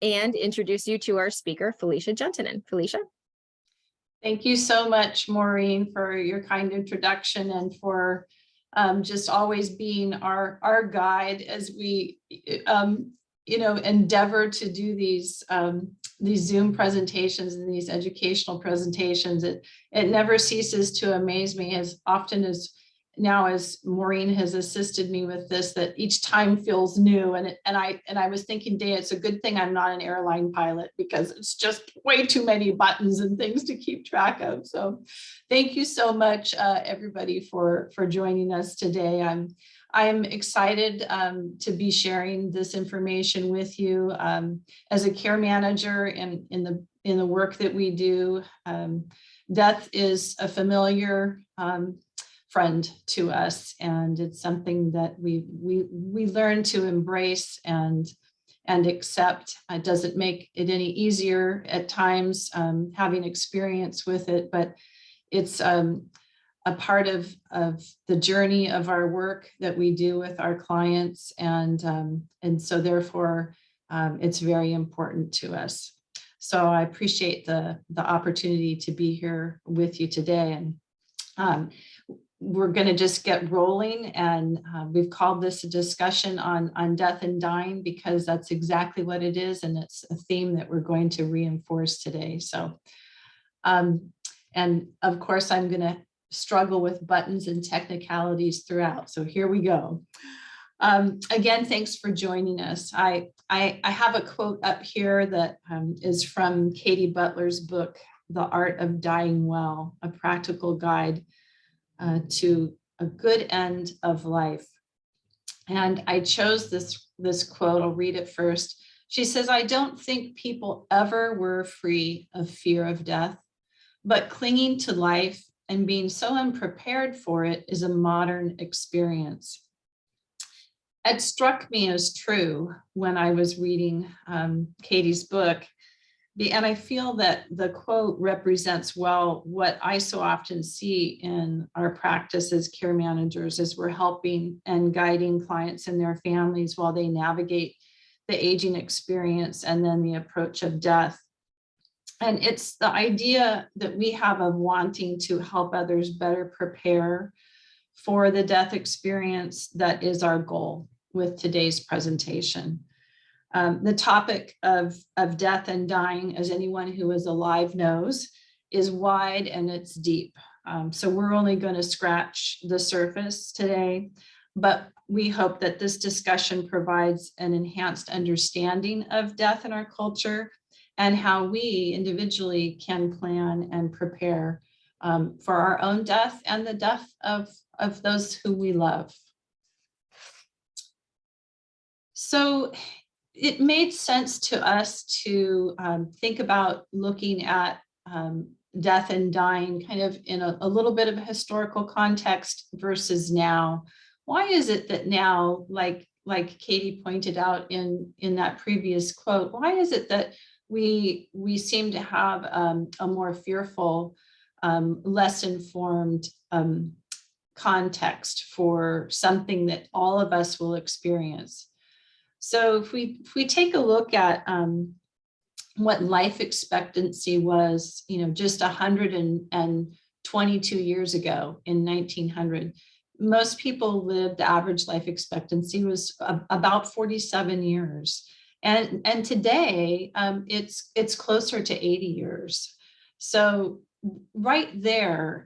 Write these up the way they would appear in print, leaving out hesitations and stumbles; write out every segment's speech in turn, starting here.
and introduce you to our speaker, Felicia Gentinen. Felicia? Thank you so much, Maureen, for your kind introduction and for just always being our guide as we, endeavor to do these Zoom presentations and these educational presentations. It never ceases to amaze me as often as now as Maureen has assisted me with this, that each time feels new. And I was thinking, Day, it's a good thing I'm not an airline pilot because it's just way too many buttons and things to keep track of. So thank you so much, everybody, for joining us today. I'm excited to be sharing this information with you as a care manager in the work that we do. Death is a familiar friend to us, and it's something that we learn to embrace and accept. It doesn't make it any easier at times having experience with it, but it's a part of the journey of our work that we do with our clients, and so therefore it's very important to us. So I appreciate the opportunity to be here with you today, and we're going to just get rolling, and we've called this a discussion on death and dying because that's exactly what it is, and it's a theme that we're going to reinforce today. So, and of course, I'm going to struggle with buttons and technicalities throughout. So here we go. Again, thanks for joining us. I have a quote up here that is from Katie Butler's book, The Art of Dying Well, a practical guide to a good end of life. And I chose this quote. I'll read it first. She says, "I don't think people ever were free of fear of death, but clinging to life and being so unprepared for it is a modern experience." It struck me as true when I was reading Katie's book. And I feel that the quote represents well what I so often see in our practice as care managers as we're helping and guiding clients and their families while they navigate the aging experience and then the approach of death. And it's the idea that we have of wanting to help others better prepare for the death experience that is our goal with today's presentation. The topic of death and dying, as anyone who is alive knows, is wide and it's deep. So we're only going to scratch the surface today, but we hope that this discussion provides an enhanced understanding of death in our culture and how we individually can plan and prepare for our own death and the death of those who we love. So it made sense to us to think about looking at death and dying kind of in a little bit of a historical context versus now. Why is it that now, like Katie pointed out in that previous quote, why is it that we seem to have a more fearful, less informed context for something that all of us will experience? So if we take a look at what life expectancy was, just 122 years ago in 1900, most people lived, the average life expectancy was about 47 years. And today it's closer to 80 years. So right there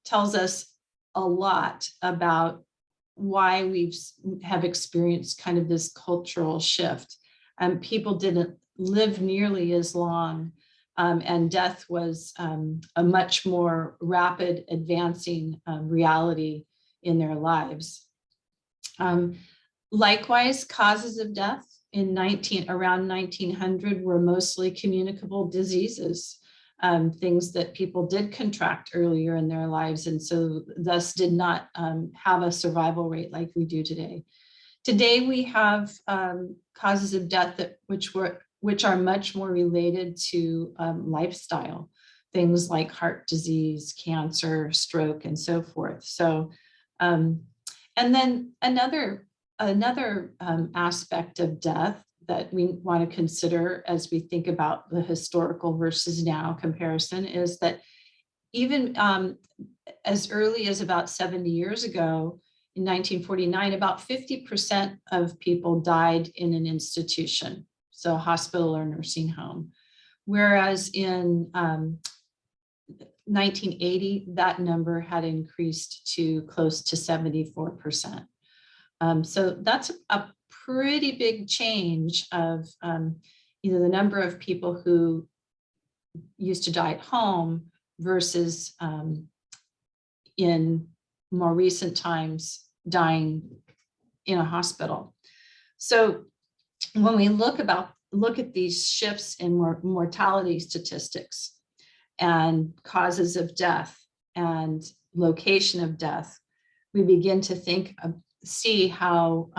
tells us a lot about why we have experienced kind of this cultural shift. People didn't live nearly as long, and death was a much more rapid advancing reality in their lives. Likewise, causes of death around 1900 were mostly communicable diseases. Things that people did contract earlier in their lives, and so thus did not have a survival rate like we do today. Today we have causes of death which are much more related to lifestyle, things like heart disease, cancer, stroke, and so forth. So, and then another aspect of death that we want to consider as we think about the historical versus now comparison is that even as early as about 70 years ago, in 1949, about 50% of people died in an institution, so a hospital or nursing home. Whereas in 1980, that number had increased to close to 74%. So that's a pretty big change of the number of people who used to die at home versus in more recent times dying in a hospital. So when we look at these shifts in mortality statistics and causes of death and location of death, we begin to see how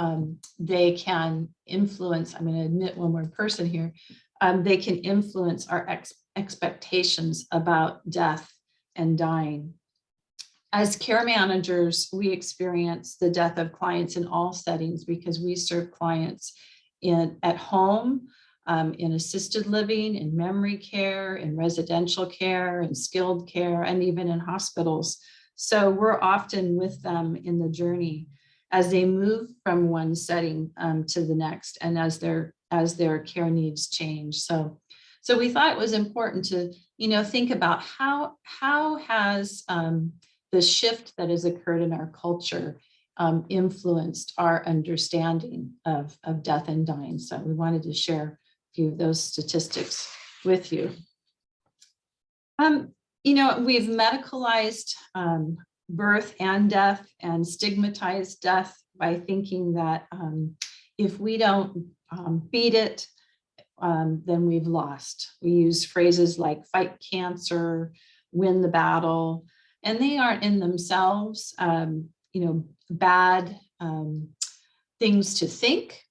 they can influence. I'm going to admit one more person here. They can influence our expectations about death and dying. As care managers, we experience the death of clients in all settings because we serve clients at home, in assisted living, in memory care, in residential care, in skilled care, and even in hospitals. So we're often with them in the journey as they move from one setting to the next, and as their care needs change. So we thought it was important to think about how has the shift that has occurred in our culture influenced our understanding of death and dying. So we wanted to share a few of those statistics with you. We've medicalized birth and death and stigmatized death by thinking that if we don't beat it, then we've lost. We use phrases like fight cancer, win the battle, and they aren't in themselves, bad things to think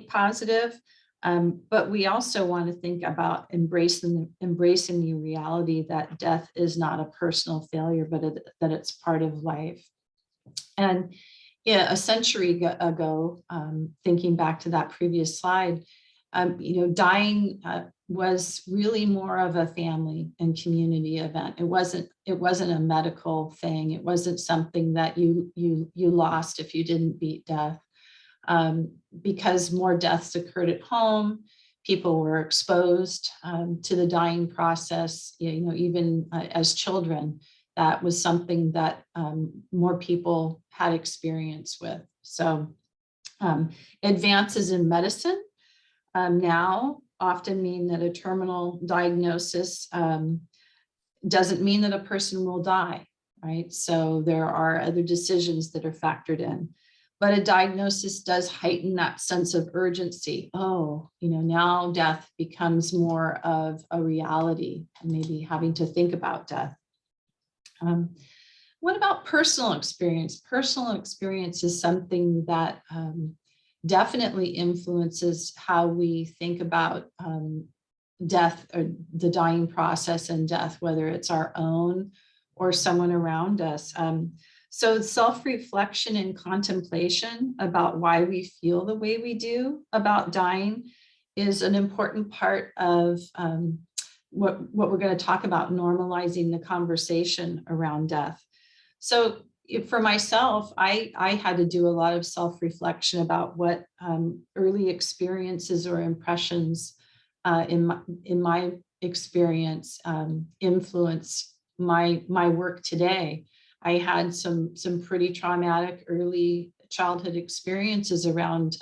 positive. But we also want to think about embracing the reality that death is not a personal failure, but that it's part of life. And a century ago, thinking back to that previous slide, dying was really more of a family and community event. It wasn't a medical thing. It wasn't something that you lost if you didn't beat death. Because more deaths occurred at home, people were exposed to the dying process. Even as children, that was something that more people had experience with. So advances in medicine now often mean that a terminal diagnosis doesn't mean that a person will die, right? So there are other decisions that are factored in. But a diagnosis does heighten that sense of urgency. Oh, now death becomes more of a reality, and maybe having to think about death. What about personal experience? Personal experience is something that definitely influences how we think about death or the dying process and death, whether it's our own or someone around us. So self-reflection and contemplation about why we feel the way we do about dying is an important part of what we're going to talk about, normalizing the conversation around death. So for myself, I had to do a lot of self-reflection about what early experiences or impressions in my experience influence my work today. I had some pretty traumatic early childhood experiences around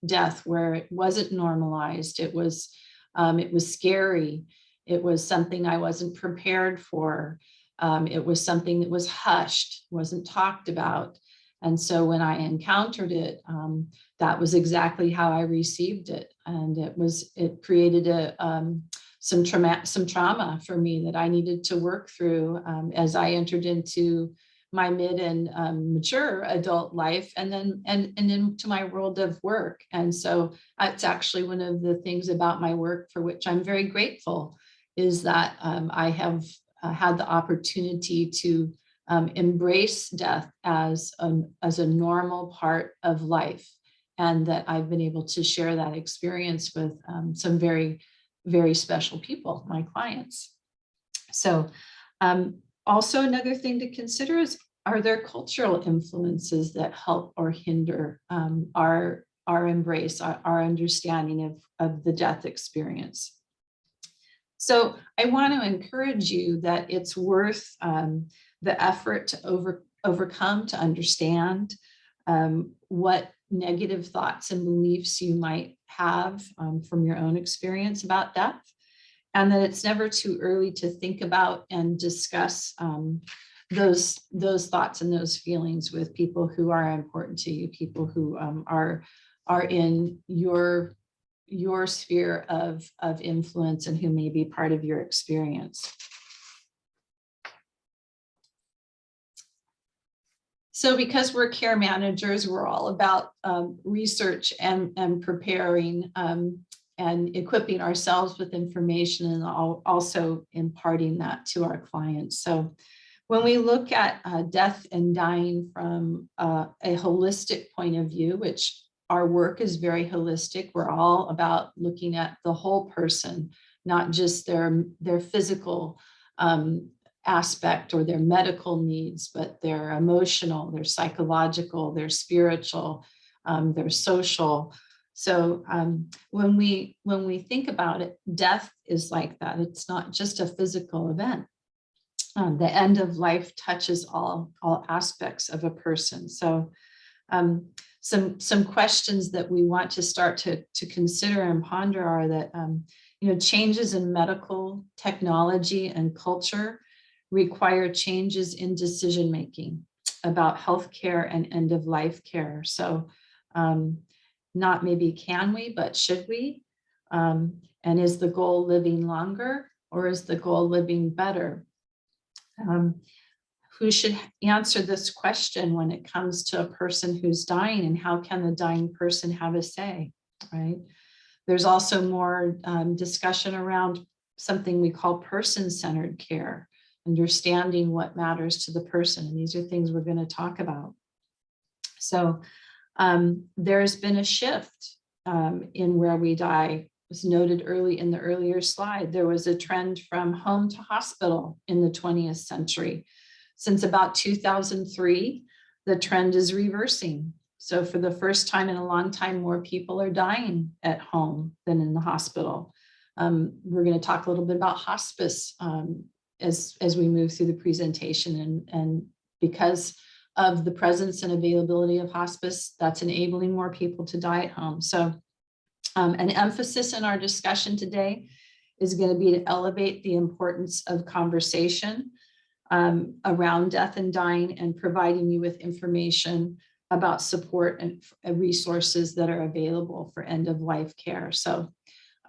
death where it wasn't normalized. It was scary. It was something I wasn't prepared for. It was something that was hushed, wasn't talked about. And so when I encountered it, that was exactly how I received it. And it created some trauma for me that I needed to work through as I entered into my mid and mature adult life, and then into my world of work. And so it's actually one of the things about my work for which I'm very grateful, is that I have had the opportunity to embrace death as a normal part of life, and that I've been able to share that experience with some very, very special people, my clients. So also another thing to consider is, are there cultural influences that help or hinder our embrace, our understanding of the death experience? So I want to encourage you that it's worth the effort to overcome, to understand what negative thoughts and beliefs you might have from your own experience about death, and that it's never too early to think about and discuss those thoughts and those feelings with people who are important to you, people who are in your sphere of influence and who may be part of your experience. So because we're care managers, we're all about research and preparing and equipping ourselves with information, and also imparting that to our clients. So when we look at death and dying from a holistic point of view, which our work is very holistic, we're all about looking at the whole person, not just their physical aspect or their medical needs, but their emotional, their psychological, their spiritual, their social. So when we think about it, death is like that. It's not just a physical event. The end of life touches all aspects of a person. So some questions that we want to start to consider and ponder are that changes in medical technology and culture require changes in decision making about healthcare and end of life care. So not maybe can we, but should we? And is the goal living longer, or is the goal living better? Who should answer this question when it comes to a person who's dying, and how can the dying person have a say, right? There's also more discussion around something we call person-centered care, understanding what matters to the person. And these are things we're going to talk about. So there's been a shift in where we die. It was noted early in the earlier slide. There was a trend from home to hospital in the 20th century. Since about 2003, the trend is reversing. So for the first time in a long time, more people are dying at home than in the hospital. We're going to talk a little bit about hospice as we move through the presentation, and because of the presence and availability of hospice, that's enabling more people to die at home. So an emphasis in our discussion today is going to be to elevate the importance of conversation around death and dying, and providing you with information about support and resources that are available for end of life care. So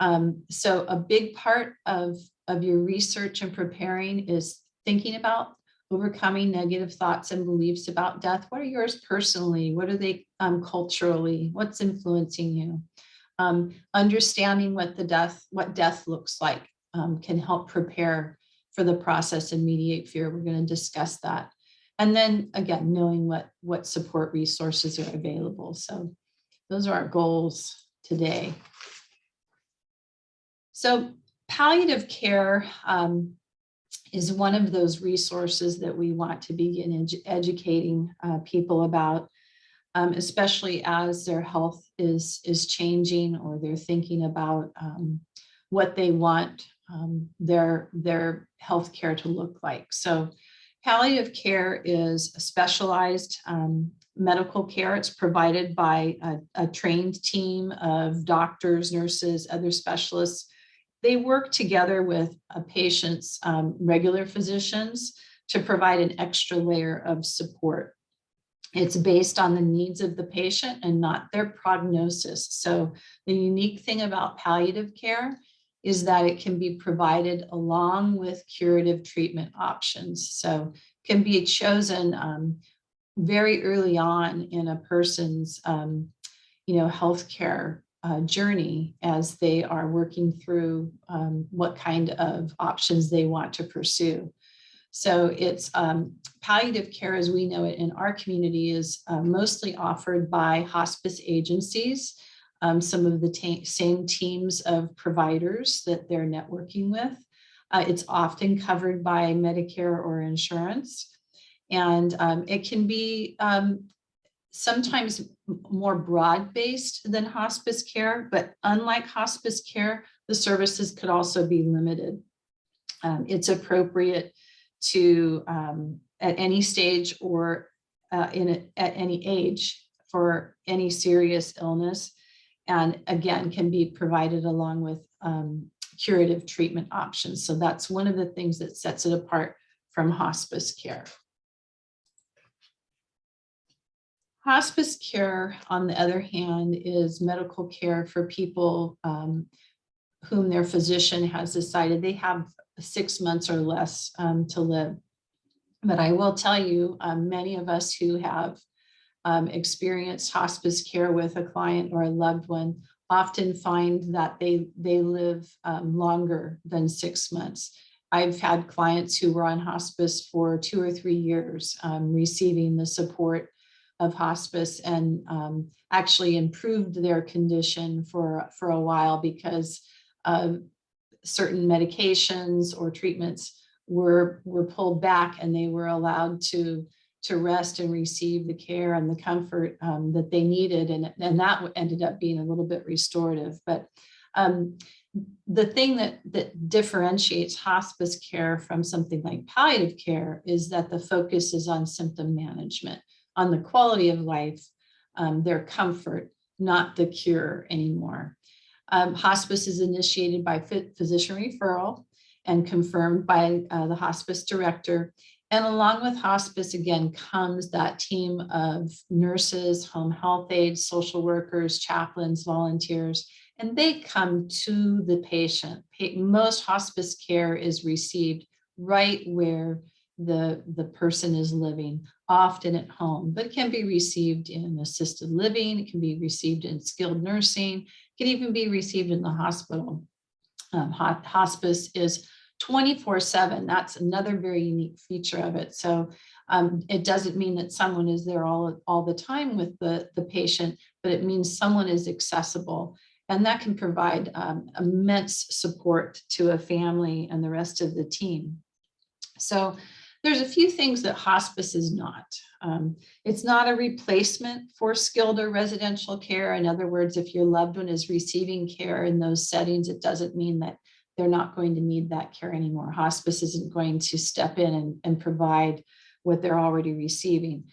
a big part of your research and preparing is thinking about overcoming negative thoughts and beliefs about death. What are yours personally? What are they culturally? What's influencing you? Understanding what death looks like can help prepare for the process and mediate fear. We're going to discuss that. And then again, knowing what support resources are available. So those are our goals today. So palliative care is one of those resources that we want to begin educating people about, especially as their health is changing, or they're thinking about what they want their health care to look like. So palliative care is a specialized medical care. It's provided by a trained team of doctors, nurses, other specialists. They work together with a patient's regular physicians to provide an extra layer of support. It's based on the needs of the patient and not their prognosis. So the unique thing about palliative care is that it can be provided along with curative treatment options. So can be chosen very early on in a person's healthcare journey as they are working through what kind of options they want to pursue. So it's palliative care as we know it in our community is mostly offered by hospice agencies, some of the same teams of providers that they're networking with. It's often covered by Medicare or insurance. And it can be sometimes more broad-based than hospice care, but unlike hospice care, the services could also be limited. It's appropriate to at any stage or at any age for any serious illness, and again can be provided along with curative treatment options. So that's one of the things that sets it apart from hospice care. Hospice care, on the other hand, is medical care for people whom their physician has decided they have 6 months or less to live. But I will tell you, many of us who have experienced hospice care with a client or a loved one often find that they live longer than 6 months. I've had clients who were on hospice for 2 or 3 years, receiving the support of hospice, and actually improved their condition for a while because certain medications or treatments were pulled back, and they were allowed to rest and receive the care and the comfort that they needed. And that ended up being a little bit restorative. But the thing that differentiates hospice care from something like palliative care is that the focus is on symptom management, on the quality of life, their comfort, not the cure anymore. Hospice is initiated by physician referral and confirmed by the hospice director. And along with hospice, again, comes that team of nurses, home health aides, social workers, chaplains, volunteers, and they come to the patient. Most hospice care is received right where the person is living, often at home, but it can be received in assisted living, it can be received in skilled nursing, it can even be received in the hospital. Hospice is 24/7. That's another very unique feature of it. So it doesn't mean that someone is there all the time with the patient, but it means someone is accessible. And that can provide immense support to a family and the rest of the team. So there's a few things that hospice is not. It's not a replacement for skilled or residential care. In other words, if your loved one is receiving care in those settings, it doesn't mean that they're not going to need that care anymore. Hospice isn't going to step in and provide what they're already receiving.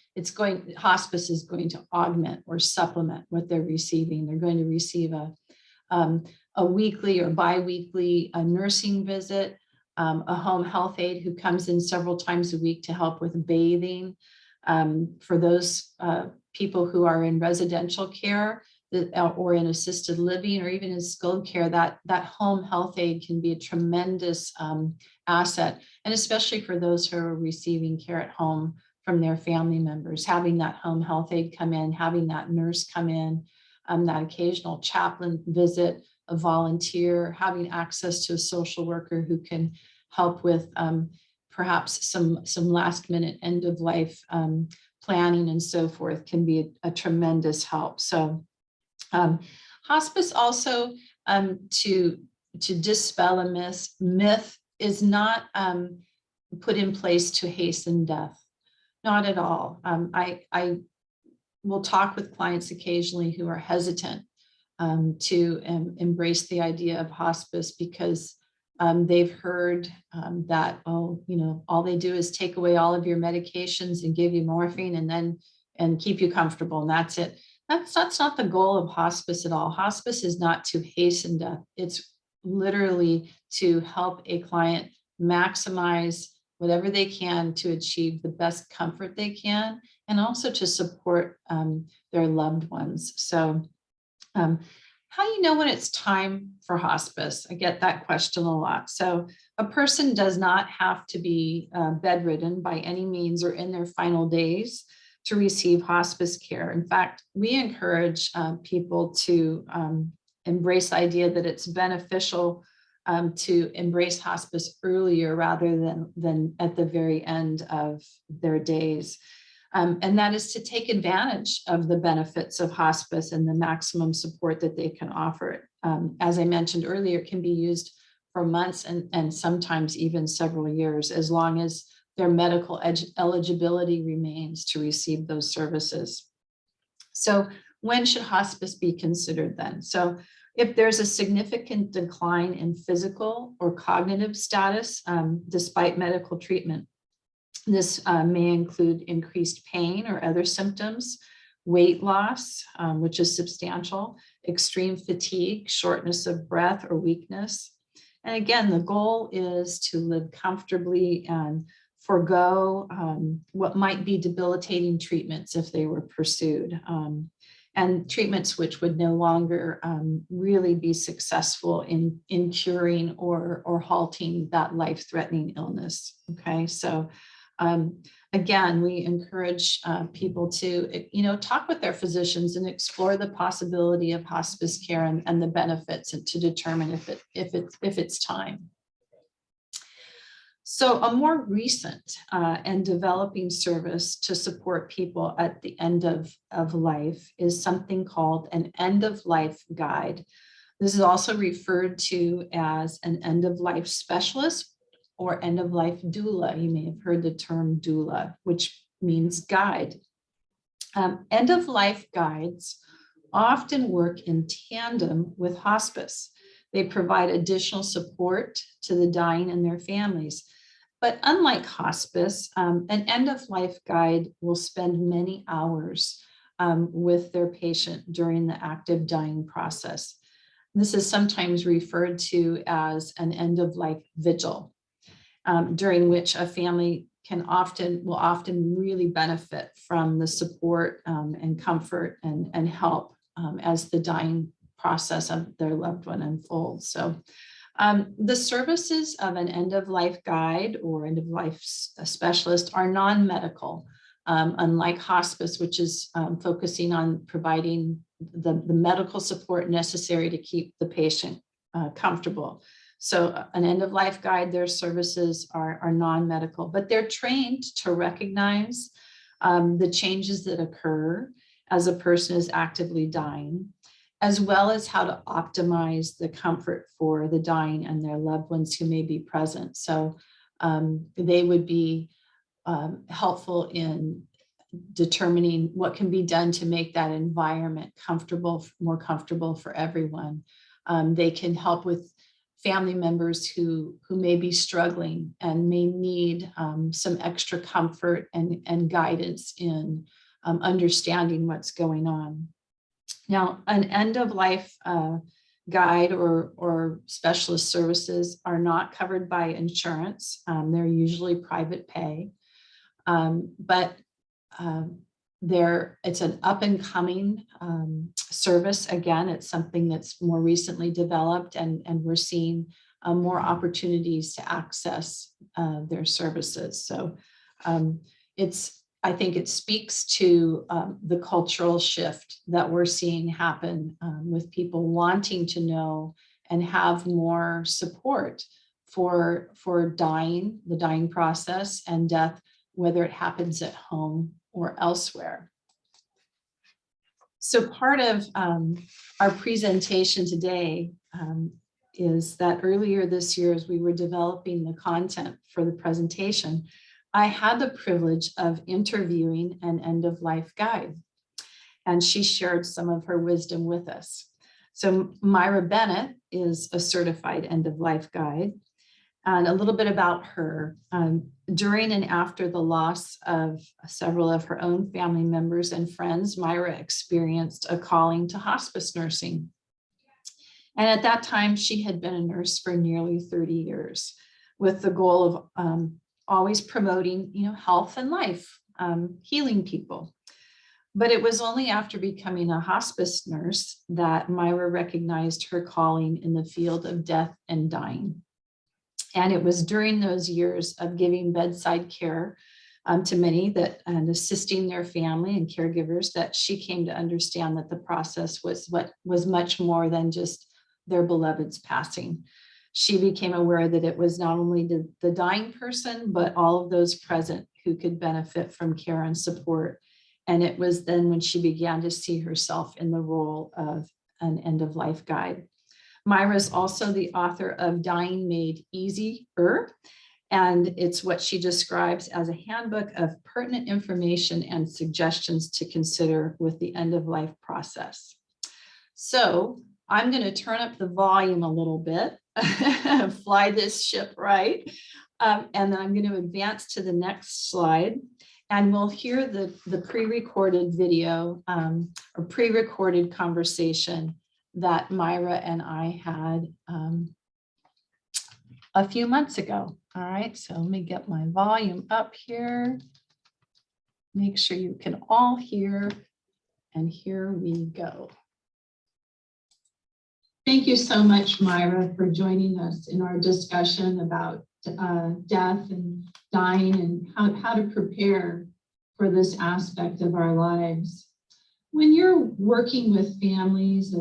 Hospice is going to augment or supplement what they're receiving. They're going to receive a weekly or bi-weekly nursing visit, a home health aide who comes in several times a week to help with bathing. For those people who are in residential care or in assisted living or even in skilled care, that home health aide can be a tremendous asset. And especially for those who are receiving care at home from their family members, having that home health aide come in, having that nurse come in, that occasional chaplain visit, a volunteer, having access to a social worker who can help with perhaps some last minute end of life planning and so forth can be a tremendous help. So hospice also, to dispel a myth is not put in place to hasten death, not at all. I will talk with clients occasionally who are hesitant to embrace the idea of hospice because they've heard that, oh, all they do is take away all of your medications and give you morphine and keep you comfortable, and that's it. That's not the goal of hospice at all. Hospice is not to hasten death. It's literally to help a client maximize whatever they can to achieve the best comfort they can, and also to support their loved ones. So how do you know when it's time for hospice? I get that question a lot. So a person does not have to be bedridden by any means or in their final days to receive hospice care. In fact, we encourage people to embrace the idea that it's beneficial to embrace hospice earlier rather than at the very end of their days. And that is to take advantage of the benefits of hospice and the maximum support that they can offer. As I mentioned earlier, it can be used for months and sometimes even several years, as long as their medical eligibility remains to receive those services. So when should hospice be considered then? So if there's a significant decline in physical or cognitive status despite medical treatment, this may include increased pain or other symptoms, weight loss, which is substantial, extreme fatigue, shortness of breath or weakness. And again, the goal is to live comfortably and forego what might be debilitating treatments if they were pursued, and treatments which would no longer really be successful in curing or halting that life-threatening illness. Okay, so again, we encourage people to, talk with their physicians and explore the possibility of hospice care and the benefits, and to determine if it's time. So a more recent and developing service to support people at the end of life is something called an end-of-life guide. This is also referred to as an end-of-life specialist or end-of-life doula. You may have heard the term doula, which means guide. End-of-life guides often work in tandem with hospice. They provide additional support to the dying and their families. But unlike hospice, an end-of-life guide will spend many hours with their patient during the active dying process. This is sometimes referred to as an end-of-life vigil, during which a family will often really benefit from the support and comfort and help as the dying process of their loved one unfolds. So the services of an end-of-life guide or end-of-life specialist are non-medical, unlike hospice, which is focusing on providing the medical support necessary to keep the patient comfortable. So an end-of-life guide, their services are non-medical, but they're trained to recognize the changes that occur as a person is actively dying, as well as how to optimize the comfort for the dying and their loved ones who may be present. So they would be helpful in determining what can be done to make that environment more comfortable for everyone. They can help with family members who may be struggling and may need some extra comfort and guidance in understanding what's going on. Now, an end-of-life guide or specialist services are not covered by insurance. They're usually private pay, but it's an up-and-coming service. Again, it's something that's more recently developed, and we're seeing more opportunities to access their services. So I think it speaks to the cultural shift that we're seeing happen with people wanting to know and have more support for the dying process and death, whether it happens at home or elsewhere. So part of our presentation today is that earlier this year, as we were developing the content for the presentation, I had the privilege of interviewing an end-of-life guide, and she shared some of her wisdom with us. So Myra Bennett is a certified end-of-life guide, and a little bit about her. During and after the loss of several of her own family members and friends, Myra experienced a calling to hospice nursing. And at that time, she had been a nurse for nearly 30 years with the goal of always promoting, health and life, healing people. But it was only after becoming a hospice nurse that Myra recognized her calling in the field of death and dying. And it was during those years of giving bedside care to many and assisting their family and caregivers that she came to understand that the process was much more than just their beloved's passing. she became aware that it was not only the dying person, but all of those present who could benefit from care and support. And it was then when she began to see herself in the role of an end-of-life guide. Myra is also the author of Dying Made Easier, and it's what she describes as a handbook of pertinent information and suggestions to consider with the end-of-life process. So I'm going to turn up the volume a little bit, fly this ship right, and then I'm going to advance to the next slide. And we'll hear the pre-recorded video or pre-recorded conversation that Myra and I had a few months ago. All right, so let me get my volume up here. Make sure you can all hear. And here we go. Thank you so much, Myra, for joining us in our discussion about death and dying and how to prepare for this aspect of our lives. When you're working with families,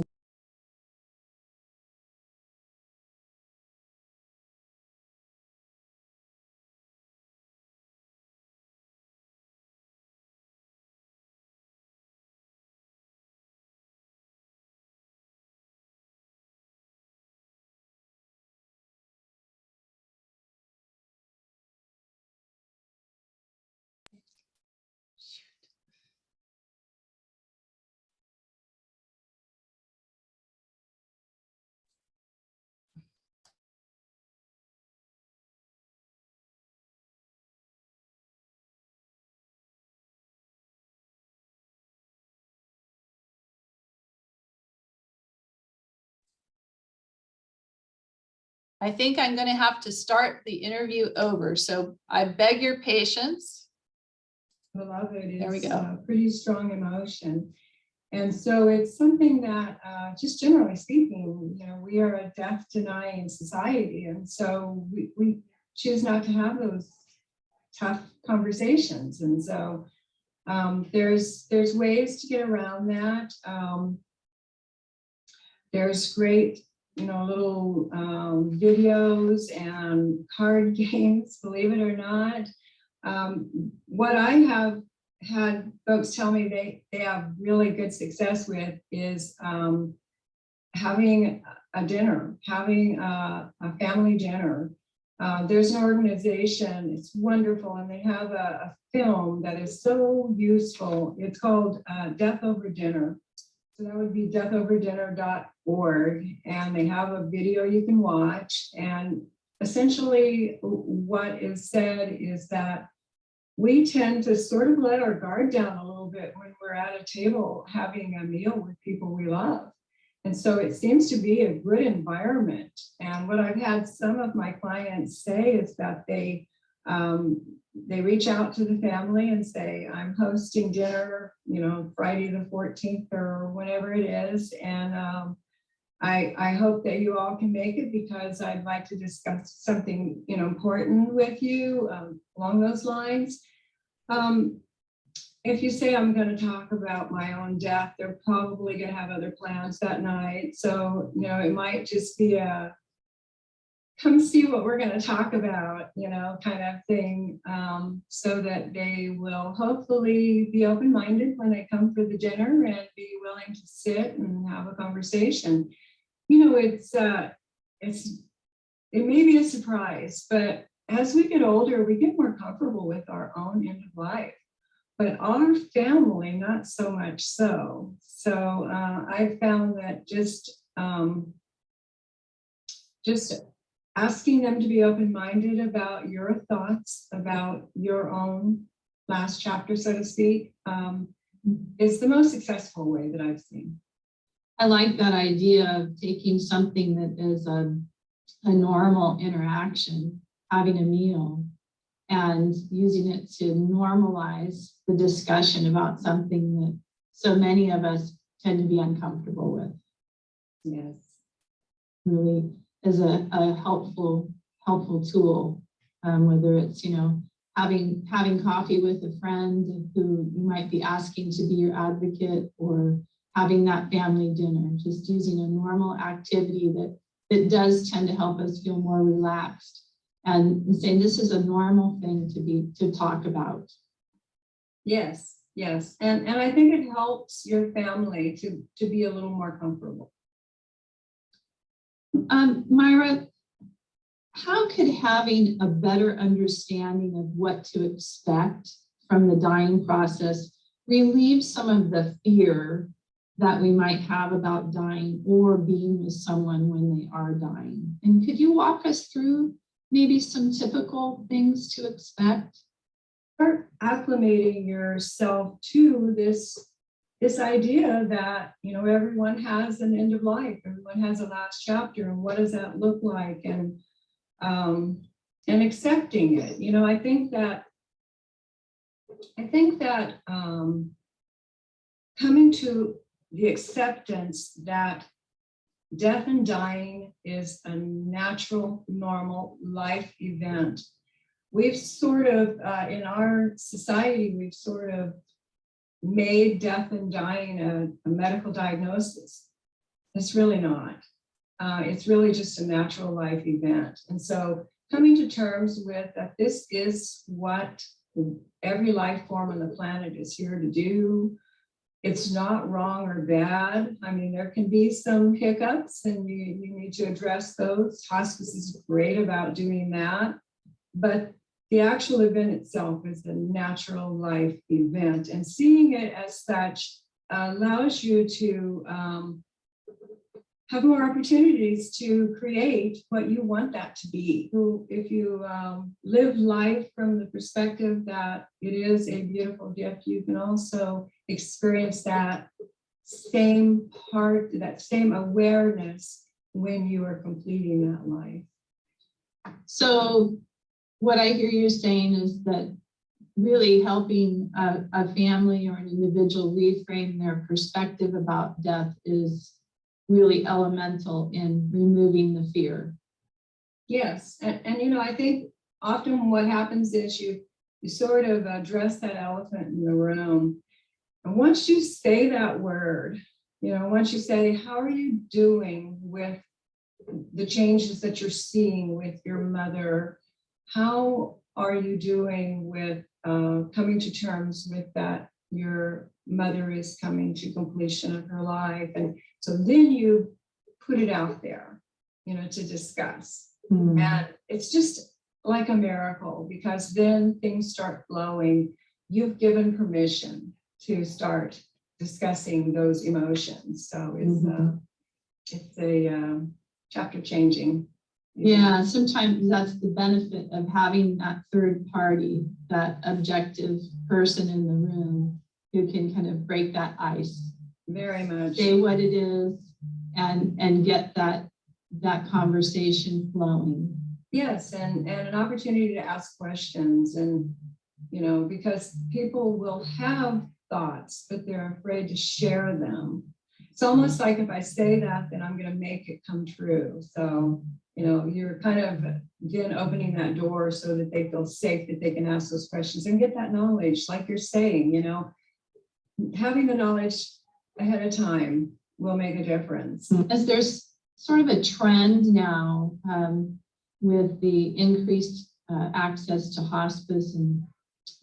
I think I'm going to have to start the interview over. So I beg your patience. Beloved is There we go. a pretty strong emotion. And so it's something that, just generally speaking, you know, we are a death denying society. And so we choose not to have those tough conversations. And so there's ways to get around that. There's great, you know, little videos and card games, believe it or not. What I have had folks tell me they have really good success with is having a dinner, having a family dinner. There's an organization, it's wonderful, and they have a film that is so useful. It's called Death Over Dinner. So that would be deathoverdinner.org, and they have a video you can watch. And essentially what is said is that we tend to sort of let our guard down a little bit when we're at a table having a meal with people we love. And so it seems to be a good environment. And what I've had some of my clients say is that they reach out to the family and say, I'm hosting dinner, you know, Friday the 14th or whenever it is. And I hope that you all can make it because I'd like to discuss something, you know, important with you along those lines. If you say I'm going to talk about my own death, they're probably going to have other plans that night. So, you know, it might just be a come see what we're going to talk about, you know, kind of thing, so that they will hopefully be open-minded when they come for the dinner and be willing to sit and have a conversation. You know, it may be a surprise, but as we get older, we get more comfortable with our own end of life, but our family, not so much so. So I found that just asking them to be open-minded about your thoughts about your own last chapter, so to speak, is the most successful way that I've seen. I like that idea of taking something that is a normal interaction, having a meal, and using it to normalize the discussion about something that so many of us tend to be uncomfortable with. Yes. Really is a helpful tool, whether it's, you know, having coffee with a friend who you might be asking to be your advocate, or having that family dinner, just using a normal activity that it does tend to help us feel more relaxed and saying this is a normal thing to talk about. Yes, yes. And I think it helps your family to be a little more comfortable. Myra, how could having a better understanding of what to expect from the dying process relieve some of the fear that we might have about dying or being with someone when they are dying? And could you walk us through maybe some typical things to expect? Start acclimating yourself to this idea that, you know, everyone has an end of life, everyone has a last chapter, and what does that look like? And accepting it. You know, I think that coming to the acceptance that death and dying is a natural, normal life event. We've sort of, in our society, we've sort of made death and dying a medical diagnosis. It's really not. It's really just a natural life event. And so coming to terms with that this is what every life form on the planet is here to do. It's not wrong or bad. I mean, there can be some hiccups and you need to address those. Hospice is great about doing that. But the actual event itself is a natural life event. And seeing it as such allows you to have more opportunities to create what you want that to be. If you live life from the perspective that it is a beautiful gift, you can also experience that same part, that same awareness when you are completing that life. So what I hear you saying is that really helping a family or an individual reframe their perspective about death is really elemental in removing the fear. Yes, and you know, I think often what happens is you sort of address that elephant in the room. And once you say that word, you know, once you say, how are you doing with the changes that you're seeing with your mother? How are you doing with coming to terms with that your mother is coming to completion of her life? And so then you put it out there, you know, to discuss. And it's just like a miracle because then things start flowing. You've given permission to start discussing those emotions. So it's a chapter changing. Yeah, sometimes that's the benefit of having that third party, that objective person in the room who can kind of break that ice. Very much. Say what it is and get that conversation flowing. Yes, and an opportunity to ask questions, and you know, because people will have thoughts, but they're afraid to share them. It's almost like if I say that, then I'm going to make it come true. So, you know, you're kind of again opening that door so that they feel safe, that they can ask those questions and get that knowledge, like you're saying, you know, having the knowledge ahead of time will make a difference. As there's sort of a trend now with the increased access to hospice and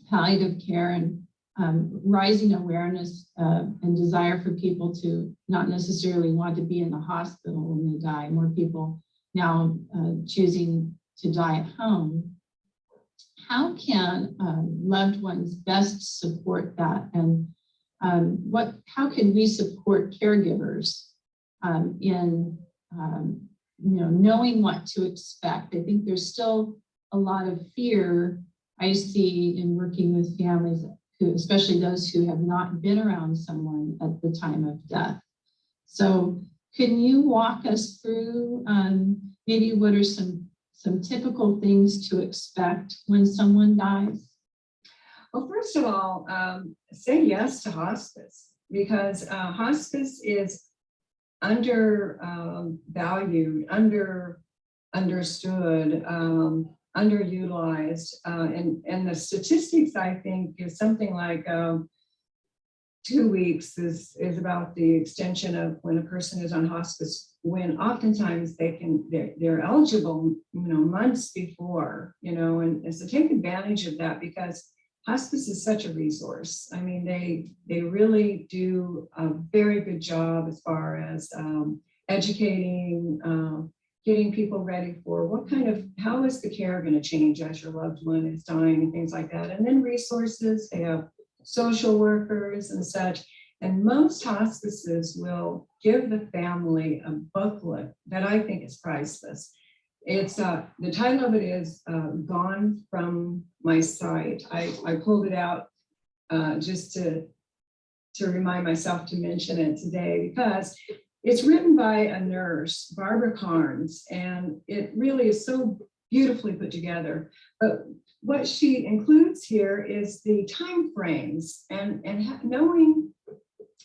palliative care and rising awareness and desire for people to not necessarily want to be in the hospital when they die, more people now choosing to die at home. How can loved ones best support that? And how can we support caregivers in knowing what to expect? I think there's still a lot of fear I see in working with families, especially those who have not been around someone at the time of death. So can you walk us through maybe what are some typical things to expect when someone dies? Well, first of all, say yes to hospice, because hospice is undervalued, understood, underutilized. And the statistics, I think, is something like 2 weeks is about the extension of when a person is on hospice, when oftentimes they're eligible, months before, and so take advantage of that, because hospice is such a resource. I mean, they really do a very good job as far as educating, getting people ready for how is the care going to change as your loved one is dying and things like that. And then resources, they have social workers and such. And most hospices will give the family a booklet that I think is priceless. It's the title of it is Gone From My Sight. I pulled it out just to remind myself to mention it today, because it's written by a nurse, Barbara Carnes, and it really is so beautifully put together. But what she includes here is the time frames, and knowing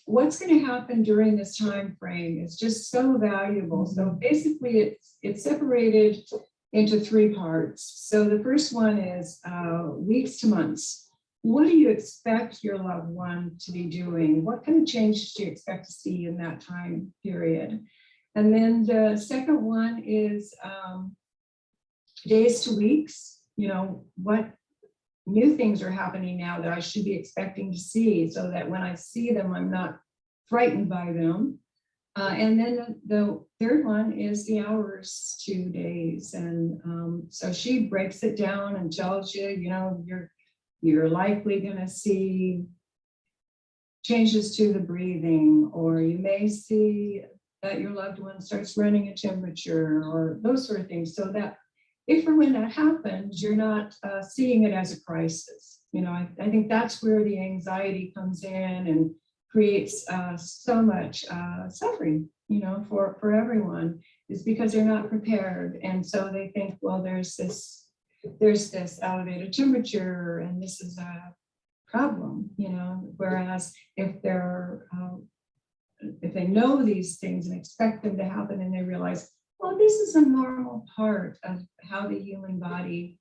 what's going to happen during this time frame is just so valuable. So basically it's separated into 3 parts. So the first one is weeks to months. What do you expect your loved one to be doing? What kind of changes do you expect to see in that time period? And then the second one is days to weeks. What new things are happening now that I should be expecting to see, so that when I see them, I'm not frightened by them. And then the third one is the hours to days. And so she breaks it down and tells you, you're likely going to see changes to the breathing, or you may see that your loved one starts running a temperature, or those sort of things, so that if or when that happens, you're not seeing it as a crisis. I think that's where the anxiety comes in and creates so much suffering, for everyone, is because they're not prepared. And so they think, well, there's this elevated temperature and this is a problem, whereas if they know these things and expect them to happen, and they realize, well, this is a normal part of how the human body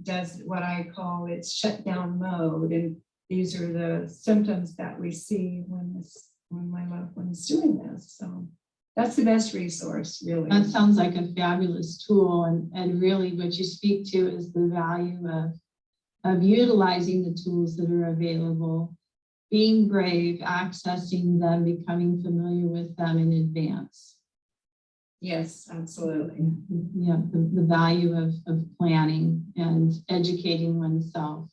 does what I call its shutdown mode. And these are the symptoms that we see when my loved one is doing this. So that's the best resource, really. That sounds like a fabulous tool. And really what you speak to is the value of utilizing the tools that are available, being brave, accessing them, becoming familiar with them in advance. Yes, absolutely. Yeah, the value of planning and educating oneself.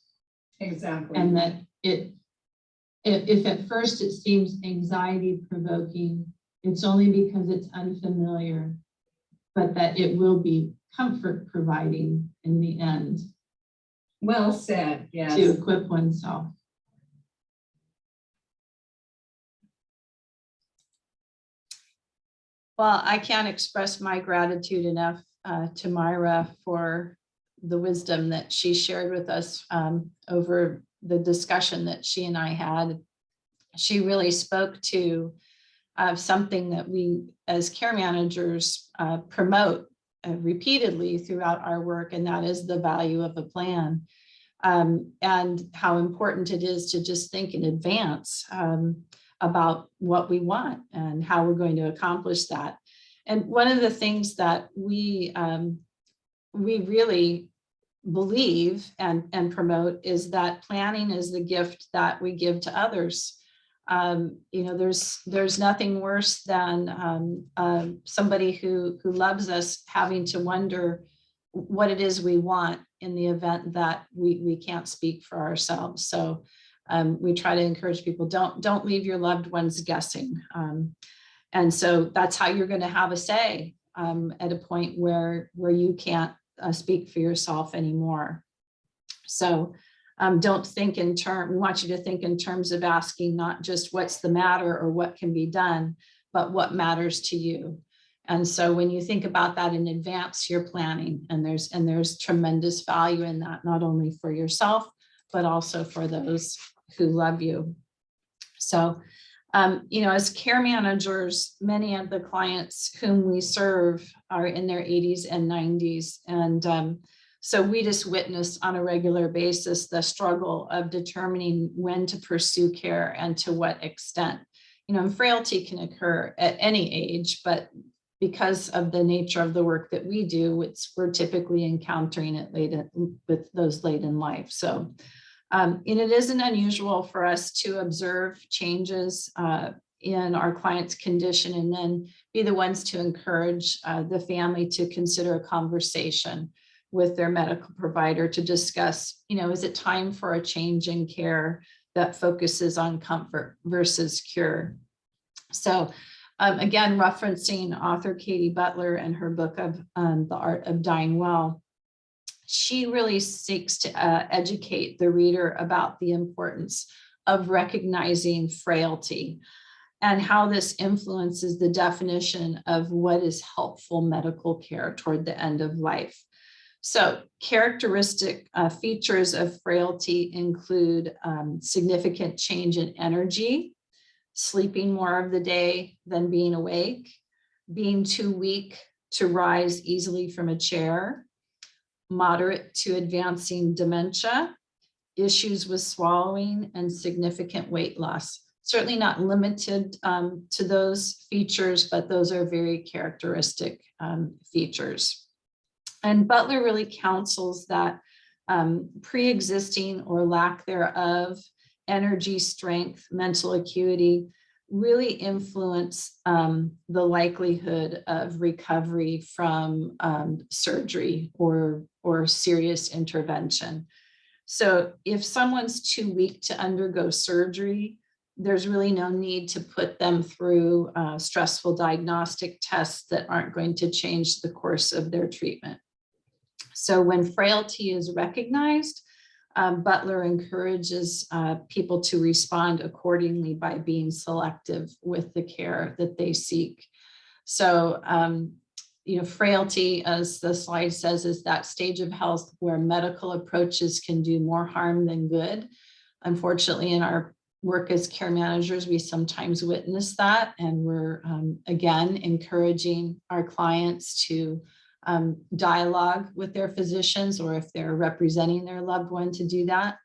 Exactly. And that if at first it seems anxiety provoking, it's only because it's unfamiliar, but that it will be comfort providing in the end. Well said, yes. To equip oneself. Well, I can't express my gratitude enough to Myra for the wisdom that she shared with us over the discussion that she and I had. She really spoke to something that we as care managers promote repeatedly throughout our work, and that is the value of a plan, and how important it is to just think in advance about what we want and how we're going to accomplish that. And one of the things that we really believe and promote is that planning is the gift that we give to others. There's nothing worse than somebody who loves us having to wonder what it is we want in the event that we can't speak for ourselves. So we try to encourage people, don't leave your loved ones guessing. And so that's how you're going to have a say at a point where you can't speak for yourself anymore. So don't think in terms, we want you to think in terms of asking not just what's the matter or what can be done, but what matters to you. And so when you think about that in advance, you're planning, and there's tremendous value in that, not only for yourself, but also for those who love you. So, as care managers, many of the clients whom we serve are in their 80s and 90s. And So we just witness on a regular basis the struggle of determining when to pursue care and to what extent. And frailty can occur at any age, but because of the nature of the work that we do, we're typically encountering it with those late in life. So, and it isn't unusual for us to observe changes in our client's condition and then be the ones to encourage the family to consider a conversation with their medical provider to discuss, is it time for a change in care that focuses on comfort versus cure? So again, referencing author Katie Butler and her book of The Art of Dying Well, she really seeks to educate the reader about the importance of recognizing frailty and how this influences the definition of what is helpful medical care toward the end of life. So characteristic features of frailty include significant change in energy, sleeping more of the day than being awake, being too weak to rise easily from a chair, moderate to advancing dementia, issues with swallowing, and significant weight loss. Certainly not limited to those features, but those are very characteristic features. And Butler really counsels that pre-existing or lack thereof energy, strength, mental acuity really influence the likelihood of recovery from surgery or serious intervention. So if someone's too weak to undergo surgery, there's really no need to put them through stressful diagnostic tests that aren't going to change the course of their treatment. So when frailty is recognized, Butler encourages people to respond accordingly by being selective with the care that they seek. So, frailty, as the slide says, is that stage of health where medical approaches can do more harm than good. Unfortunately, in our work as care managers, we sometimes witness that, and we're again encouraging our clients to dialogue with their physicians, or if they're representing their loved one, to do that.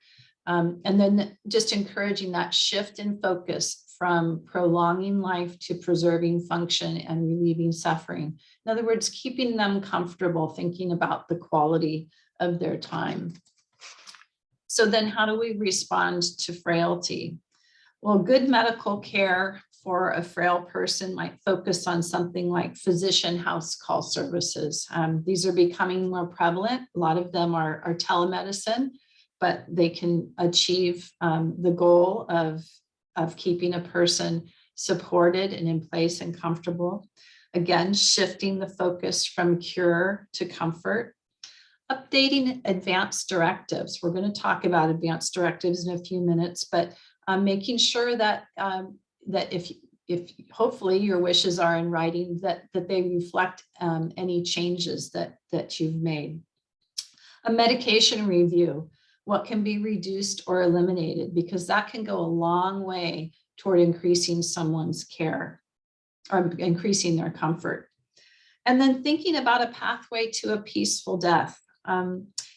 And then just encouraging that shift in focus from prolonging life to preserving function and relieving suffering. In other words, keeping them comfortable, thinking about the quality of their time. So then how do we respond to frailty? Well, good medical care for a frail person might focus on something like physician house call services. These are becoming more prevalent. A lot of them are telemedicine, but they can achieve the goal of keeping a person supported and in place and comfortable. Again, shifting the focus from cure to comfort. Updating advanced directives. We're going to talk about advanced directives in a few minutes, but making sure that that if hopefully your wishes are in writing, that they reflect any changes that you've made. A medication review, what can be reduced or eliminated, because that can go a long way toward increasing someone's care or increasing their comfort. And then thinking about a pathway to a peaceful death.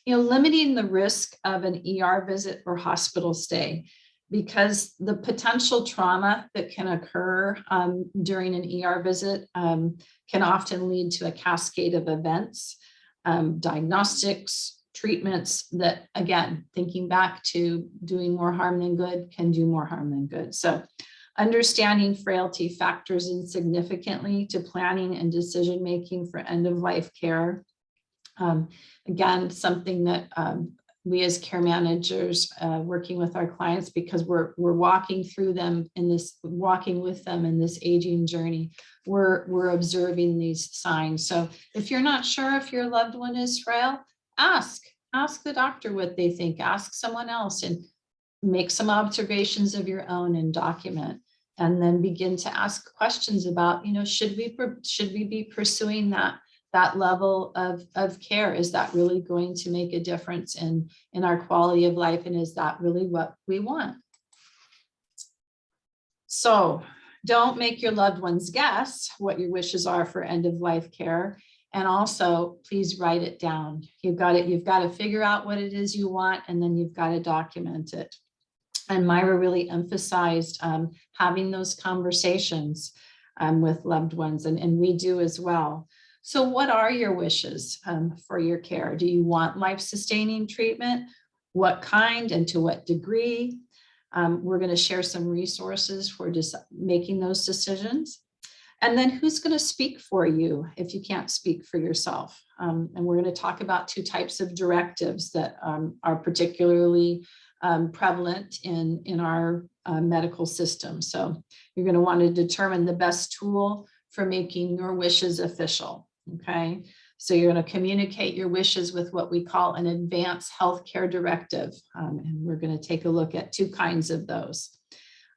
Limiting the risk of an ER visit or hospital stay, because the potential trauma that can occur during an ER visit can often lead to a cascade of events, diagnostics, treatments that, again, thinking back to doing more harm than good, can do more harm than good. So understanding frailty factors in significantly to planning and decision-making for end-of-life care. Again, something that we as care managers working with our clients, because we're walking through them walking with them in this aging journey, we're observing these signs. So if you're not sure if your loved one is frail, ask the doctor what they think, ask someone else, and make some observations of your own and document, and then begin to ask questions about, should we be pursuing that level of care? Is that really going to make a difference in our quality of life? And is that really what we want? So don't make your loved ones guess what your wishes are for end of life care. And also, please write it down. You've got to figure out what it is you want, and then you've got to document it. And Myra really emphasized having those conversations with loved ones, and we do as well. So what are your wishes for your care? Do you want life-sustaining treatment? What kind and to what degree? We're going to share some resources for just making those decisions. And then who's going to speak for you if you can't speak for yourself? And we're going to talk about two types of directives that are particularly prevalent in our medical system. So you're going to want to determine the best tool for making your wishes official. Okay. So you're going to communicate your wishes with what we call an advanced healthcare directive. And we're going to take a look at two kinds of those.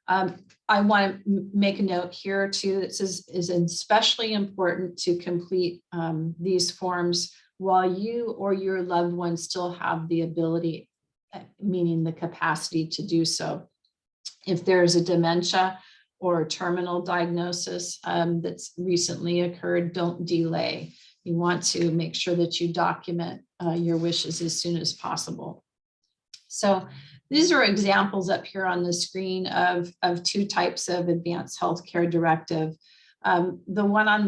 I want to make a note here too, that says is especially important to complete these forms while you or your loved one still have the ability, meaning the capacity to do so. If there's a dementia or a terminal diagnosis that's recently occurred, don't delay. You want to make sure that you document your wishes as soon as possible. So these are examples up here on the screen of two types of advanced healthcare directive. The one on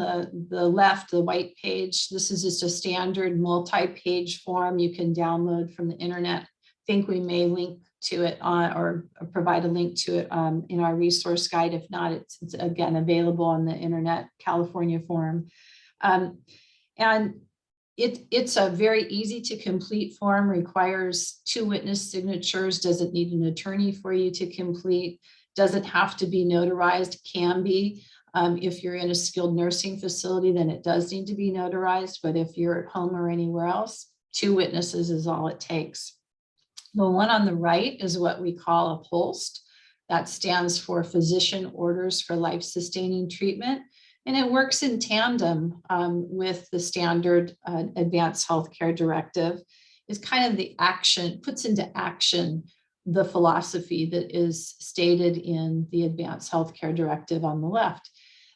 the left, the white page, this is just a standard multi-page form you can download from the internet. I think we may link to it or provide a link to it in our resource guide. If not, it's again available on the internet, California form. And it's a very easy to complete form, requires 2 witness signatures, doesn't need an attorney for you to complete, doesn't have to be notarized, can be. If you're in a skilled nursing facility, then it does need to be notarized, but if you're at home or anywhere else, 2 witnesses is all it takes. The one on the right is what we call a POLST. That stands for Physician Orders for Life-Sustaining Treatment. And it works in tandem with the standard advanced healthcare directive. It's kind of the action, puts into action the philosophy that is stated in the advanced healthcare directive on the left.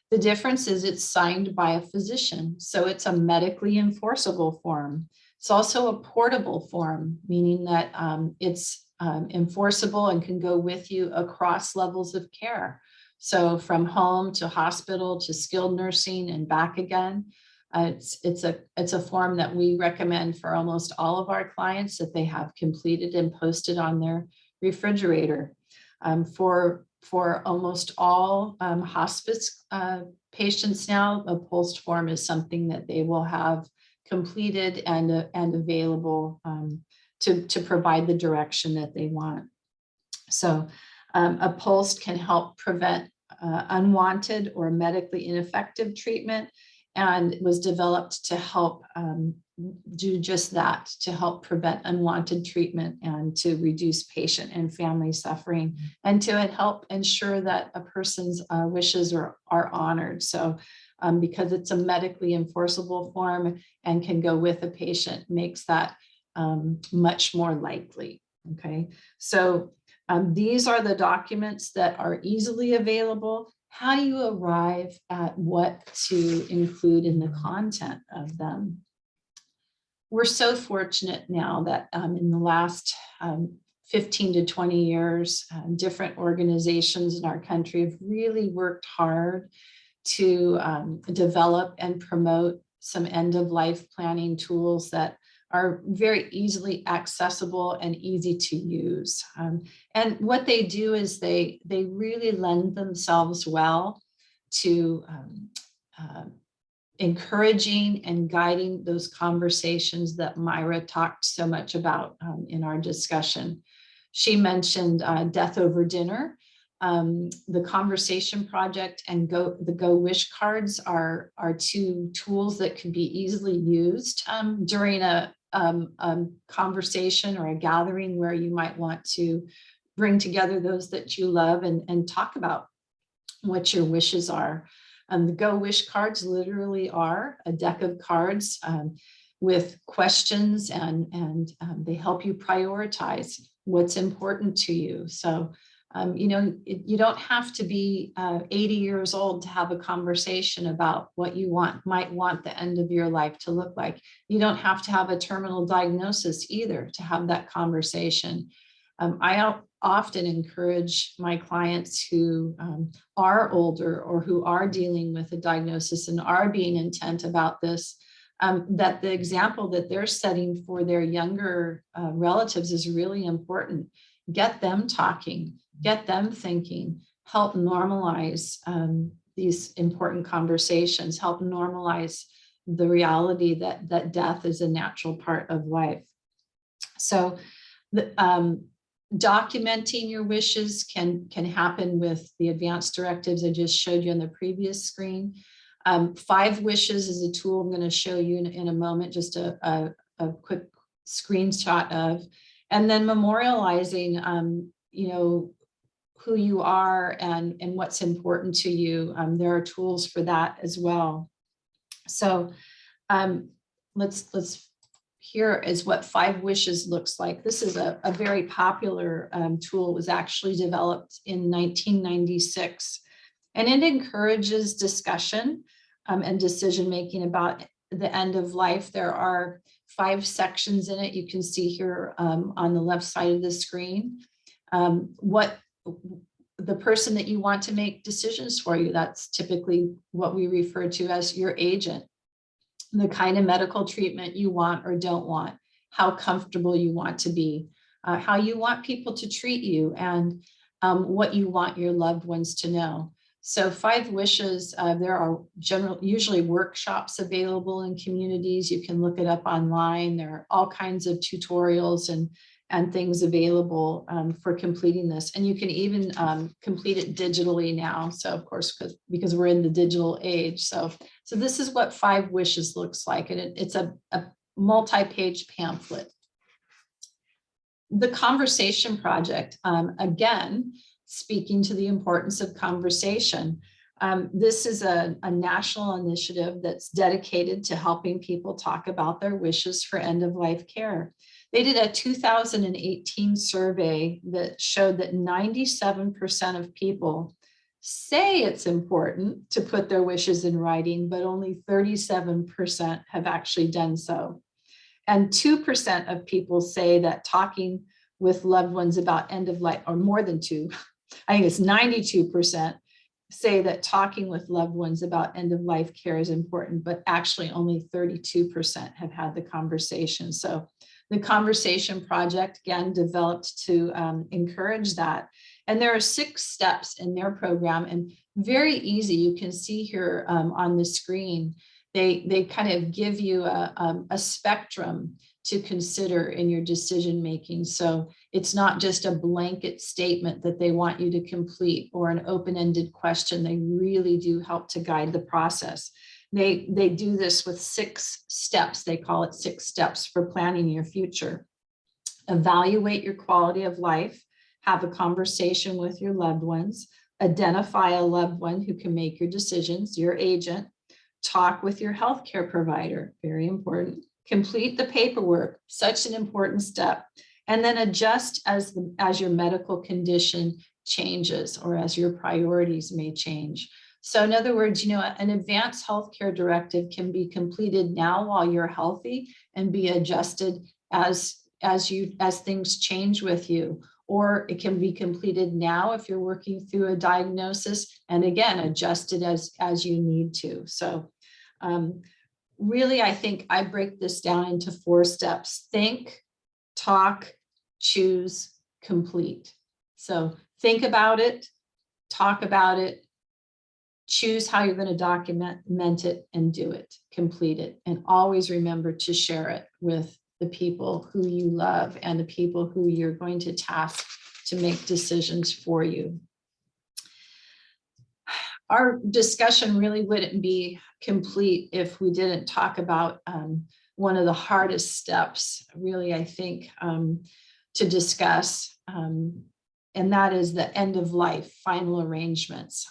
The difference is it's signed by a physician, so it's a medically enforceable form. It's also a portable form, meaning that it's enforceable and can go with you across levels of care. So from home to hospital to skilled nursing and back again. It's a form that we recommend for almost all of our clients that they have completed and posted on their refrigerator. For almost all hospice patients now, a POLST form is something that they will have completed and available to provide the direction that they want. So a POLST can help prevent unwanted or medically ineffective treatment, and was developed to help do just that, to help prevent unwanted treatment and to reduce patient and family suffering, and to help ensure that a person's wishes are honored. So because it's a medically enforceable form and can go with a patient, makes that much more likely. Okay, so these are the documents that are easily available. How do you arrive at what to include in the content of them? We're so fortunate now that in the last 15 to 20 years, different organizations in our country have really worked hard to develop and promote some end-of-life planning tools that are very easily accessible and easy to use. And what they do is they really lend themselves well to encouraging and guiding those conversations that Myra talked so much about in our discussion. She mentioned Death Over Dinner. The Conversation Project and the Go Wish cards are 2 tools that can be easily used during a conversation or a gathering where you might want to bring together those that you love and talk about what your wishes are. The Go Wish cards literally are a deck of cards with questions, and they help you prioritize what's important to you. So You don't have to be 80 years old to have a conversation about what you might want the end of your life to look like. You don't have to have a terminal diagnosis either to have that conversation. I often encourage my clients who are older or who are dealing with a diagnosis and are being intent about this, that the example that they're setting for their younger relatives is really important. Get them talking, get them thinking, help normalize these important conversations, help normalize the reality that death is a natural part of life. So documenting your wishes can happen with the advanced directives I just showed you on the previous screen. 5 wishes is a tool I'm going to show you in a moment, just a quick screenshot of, and then memorializing, who you are and what's important to you. There are tools for that as well. So let's here is what 5 wishes looks like. This is a very popular tool. It was actually developed in 1996, and it encourages discussion and decision-making about the end of life. There are 5 sections in it. You can see here on the left side of the screen, what the person that you want to make decisions for you. That's typically what we refer to as your agent. The kind of medical treatment you want or don't want, how comfortable you want to be, how you want people to treat you, and what you want your loved ones to know. So 5 wishes, there are usually workshops available in communities. You can look it up online. There are all kinds of tutorials and things available for completing this. And you can even complete it digitally now. So of course, because we're in the digital age. So this is what 5 wishes looks like. And it's a multi-page pamphlet. The Conversation Project, again, speaking to the importance of conversation. This is a national initiative that's dedicated to helping people talk about their wishes for end-of-life care. They did a 2018 survey that showed that 97% of people say it's important to put their wishes in writing, but only 37% have actually done so. And 2% of people say that talking with loved ones about end of life, or more than 2, I think it's 92% say that talking with loved ones about end of life care is important, but actually only 32% have had the conversation. So the Conversation Project, again, developed to encourage that. And there are 6 steps in their program, and very easy. You can see here on the screen, they kind of give you a spectrum to consider in your decision making. So it's not just a blanket statement that they want you to complete or an open-ended question. They really do help to guide the process. They do this with 6 steps. They call it 6 steps for planning your future. Evaluate your quality of life, have a conversation with your loved ones, identify a loved one who can make your decisions, your agent, talk with your healthcare provider, very important, complete the paperwork, such an important step, and then adjust as your medical condition changes or as your priorities may change. So in other words, an advanced healthcare directive can be completed now while you're healthy and be adjusted as things change with you. Or it can be completed now if you're working through a diagnosis, and again, adjusted as you need to. So really, I think I break this down into 4 steps: think, talk, choose, complete. So think about it, talk about it, choose how you're going to document it, and do it, complete it. And always remember to share it with the people who you love and the people who you're going to task to make decisions for you. Our discussion really wouldn't be complete if we didn't talk about one of the hardest steps, really, I think, to discuss, and that is the end of life, final arrangements.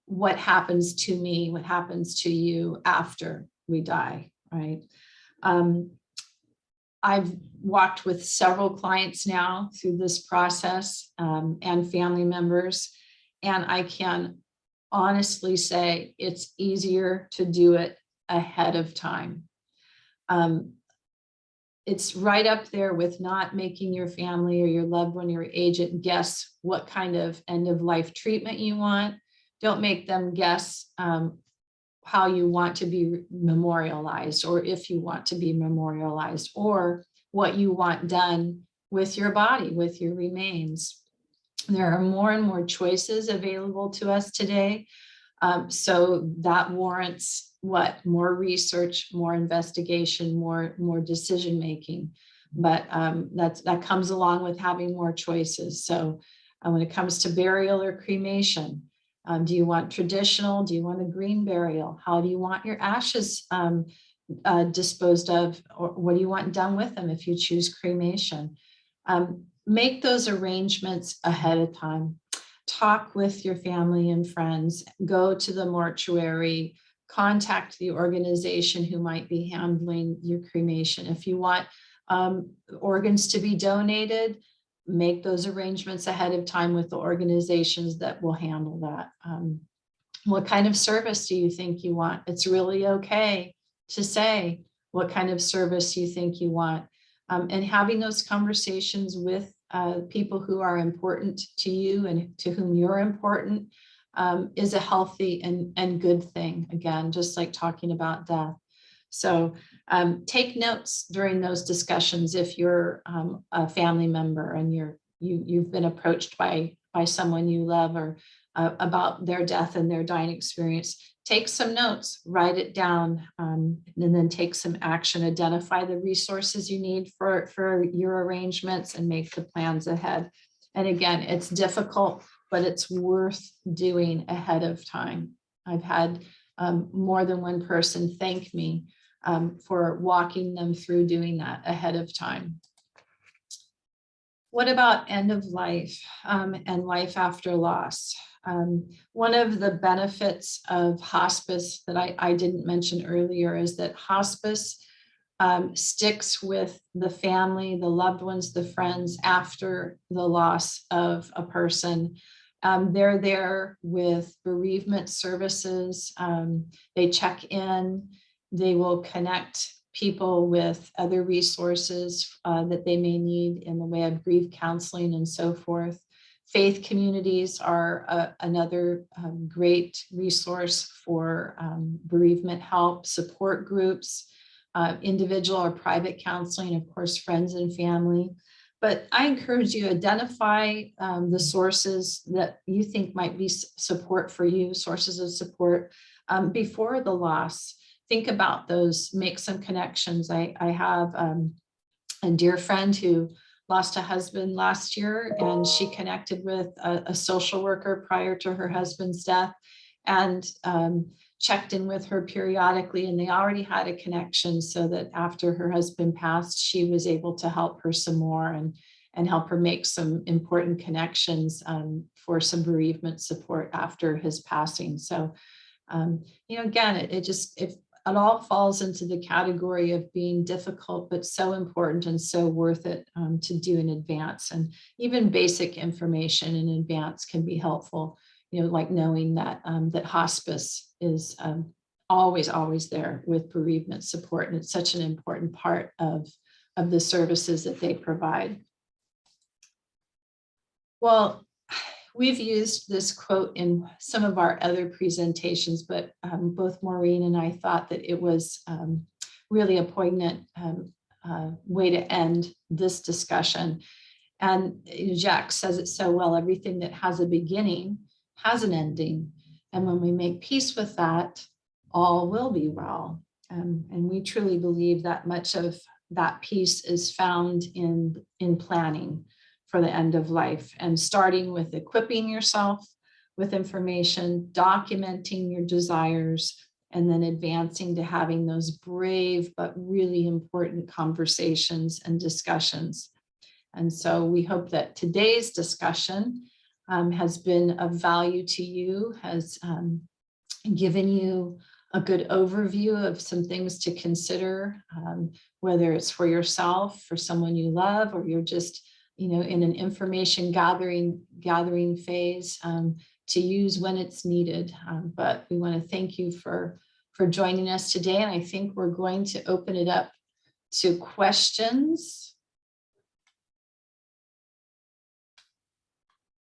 What happens to me, what happens to you after we die, right? I've walked with several clients now through this process, and family members, and I can honestly say it's easier to do it ahead of time. It's right up there with not making your family or your loved one, your agent, guess what kind of end of life treatment you want. Don't make them guess how you want to be memorialized, or if you want to be memorialized, or what you want done with your body, with your remains. There are more and more choices available to us today. So that warrants what? More research, more investigation, more decision making. But that comes along with having more choices. So when it comes to burial or cremation, do you want traditional? Do you want a green burial? How do you want your ashes disposed of? Or what do you want done with them if you choose cremation? Make those arrangements ahead of time. Talk with your family and friends, go to the mortuary, contact the organization who might be handling your cremation. If you want organs to be donated, make those arrangements ahead of time with the organizations that will handle that. What kind of service do you think you want? It's really okay to say what kind of service you think you want. And having those conversations with people who are important to you and to whom you're important is a healthy and good thing. Again, just like talking about death. So take notes during those discussions if you're a family member and you've been approached by someone you love or about their death and their dying experience. Take some notes, write it down, and then take some action. Identify the resources you need for your arrangements and make the plans ahead. And again, it's difficult, but it's worth doing ahead of time. I've had more than one person thank me for walking them through doing that ahead of time. What about end of life and life after loss? One of the benefits of hospice that I didn't mention earlier is that hospice sticks with the family, the loved ones, the friends after the loss of a person. They're there with bereavement services. They check in. They will connect people with other resources that they may need in the way of grief counseling and so forth. Faith communities are another great resource for bereavement help, support groups, individual or private counseling, of course, friends and family. But I encourage you to identify the sources that you think might be support for you, sources of support before the loss. Think about those, make some connections. I have a dear friend who lost a husband last year, and she connected with a social worker prior to her husband's death and checked in with her periodically, and they already had a connection so that after her husband passed, she was able to help her some more and help her make some important connections for some bereavement support after his passing. So, again, it all falls into the category of being difficult, but so important and so worth it to do in advance. And even basic information in advance can be helpful, like knowing that that hospice is always there with bereavement support. And it's such an important part of the services that they provide. Well, we've used this quote in some of our other presentations, but both Maureen and I thought that it was really a poignant way to end this discussion. And Jacques says it so well, everything that has a beginning has an ending. And when we make peace with that, all will be well. And we truly believe that much of that peace is found in planning for the end of life, and starting with equipping yourself with information, documenting your desires, and then advancing to having those brave but really important conversations and discussions. And so we hope that today's discussion has been of value to you, has given you a good overview of some things to consider, whether it's for yourself, for someone you love, or you're just, in an information gathering phase, to use when it's needed. But we want to thank you for joining us today. And I think we're going to open it up to questions.